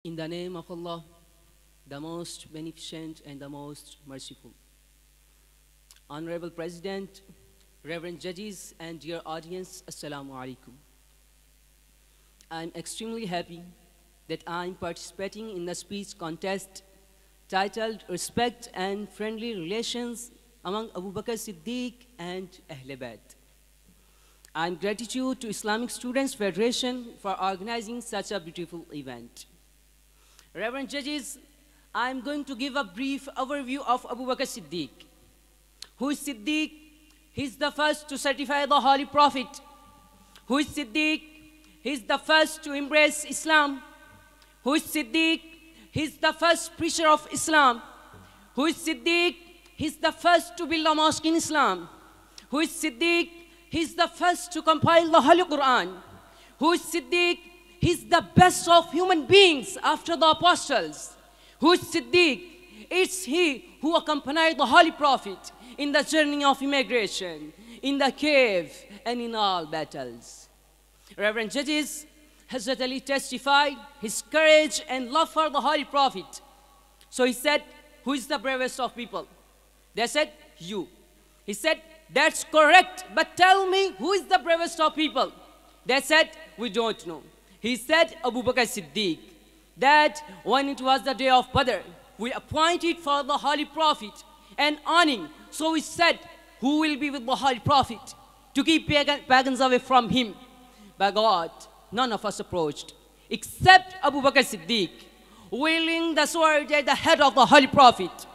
In the name of Allah, the most beneficent and the most merciful. Honorable President, Reverend Judges, and dear audience, Assalamu alaikum. I'm extremely happy that I'm participating in the speech contest titled Respect and Friendly Relations among Abu Bakr Siddiq and Ahlul. I'm gratitude to Islamic Students Federation for organizing such a beautiful event. Reverend Judges, I'm going to give a brief overview of Abu Bakr Siddiq. Who is Siddiq? He's the first to certify the Holy Prophet. Who is Siddiq? He's the first to embrace Islam. Who is Siddiq? He's the first preacher of Islam. Who is Siddiq? He's the first to build a mosque in Islam. Who is Siddiq? He's the first to compile the Holy Quran. Who is Siddiq? He's the best of human beings after the apostles. Who is Siddiq? It's he who accompanied the Holy Prophet in the journey of immigration, in the cave, and in all battles. Reverend Judges, Hazrat Ali testified his courage and love for the Holy Prophet. So he said, who is the bravest of people? They said, you. He said, that's correct, but tell me who is the bravest of people? They said, we don't know. He said, Abu Bakr Siddiq, that when it was the day of Badr, we appointed for the Holy Prophet an awning. So we said, who will be with the Holy Prophet to keep pagans away from him? By God, none of us approached, except Abu Bakr Siddiq, wielding the sword at the head of the Holy Prophet.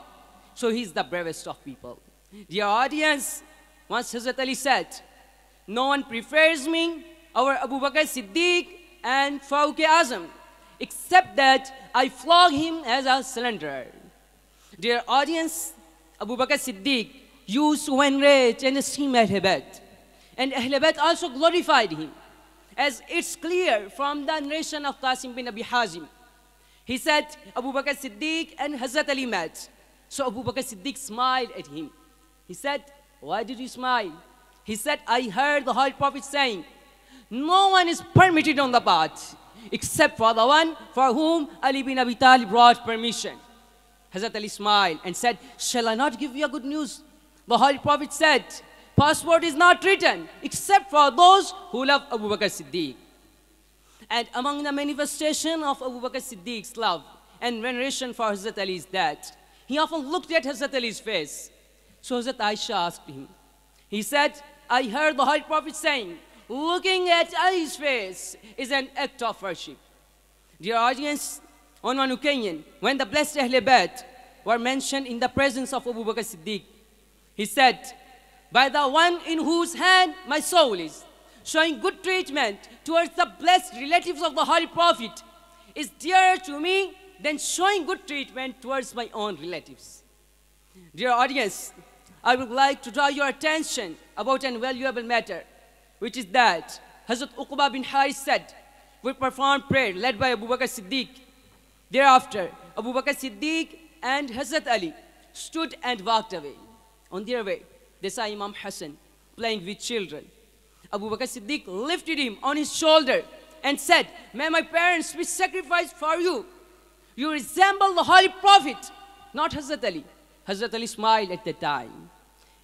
So he's the bravest of people. Dear audience, once Hazrat Ali said, no one prefers me over Abu Bakr Siddiq and Farooq Azam, except that I flog him as a slanderer. Dear audience, Abu Bakr Siddiq used to venerate and esteem Ahlul. And Ahlul also glorified him, as it's clear from the narration of Qasim bin Abi Hazim. He said, Abu Bakr Siddiq and Hazrat Ali met. So Abu Bakr Siddiq smiled at him. He said, why did you smile? He said, I heard the Holy Prophet saying, no one is permitted on the path, except for the one for whom Ali bin Abi Talib brought permission. Hazrat Ali smiled and said, shall I not give you a good news? The Holy Prophet said, passport is not written except for those who love Abu Bakr Siddiq. And among the manifestation of Abu Bakr Siddiq's love and veneration for Hazrat Ali is that he often looked at Hazrat Ali's face. So Hazrat Aisha asked him. He said, I heard the Holy Prophet saying, looking at Ali's face is an act of worship. Dear audience, on one occasion, when the blessed Ahlul Bayt were mentioned in the presence of Abu Bakr Siddiq, he said, by the one in whose hand my soul is, showing good treatment towards the blessed relatives of the Holy Prophet is dearer to me than showing good treatment towards my own relatives. Dear audience, I would like to draw your attention about an valuable matter, which is that Hazrat Uqba bin Haris said, we performed prayer led by Abu Bakr Siddiq. Thereafter, Abu Bakr Siddiq and Hazrat Ali stood and walked away. On their way, they saw Imam Hassan playing with children. Abu Bakr Siddiq lifted him on his shoulder and said, may my parents be sacrificed for you. You resemble the Holy Prophet, not Hazrat Ali. Hazrat Ali smiled at that time.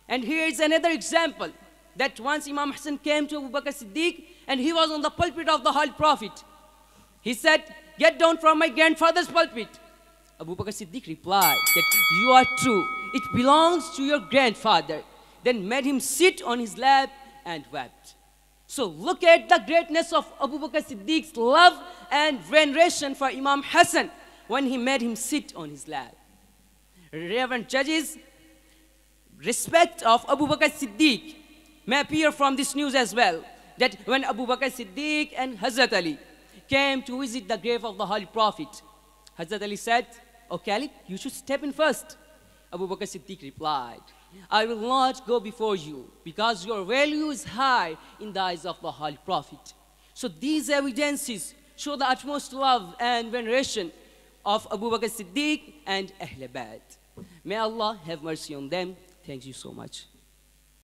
And here is another example, that once Imam Hassan came to Abu Bakr Siddiq and he was on the pulpit of the Holy Prophet. He said, get down from my grandfather's pulpit. Abu Bakr Siddiq replied that you are true, it belongs to your grandfather. Then made him sit on his lap and wept. So look at the greatness of Abu Bakr Siddiq's love and veneration for Imam Hassan when he made him sit on his lap. Reverend Judges, respect of Abu Bakr Siddiq may appear from this news as well, that when Abu Bakr Siddiq and Hazrat Ali came to visit the grave of the Holy Prophet, Hazrat Ali said, O Caliph, you should step in first. Abu Bakr Siddiq replied, I will not go before you because your value is high in the eyes of the Holy Prophet. So these evidences show the utmost love and veneration of Abu Bakr Siddiq and Ahlul Bayt. May Allah have mercy on them. Thank you so much.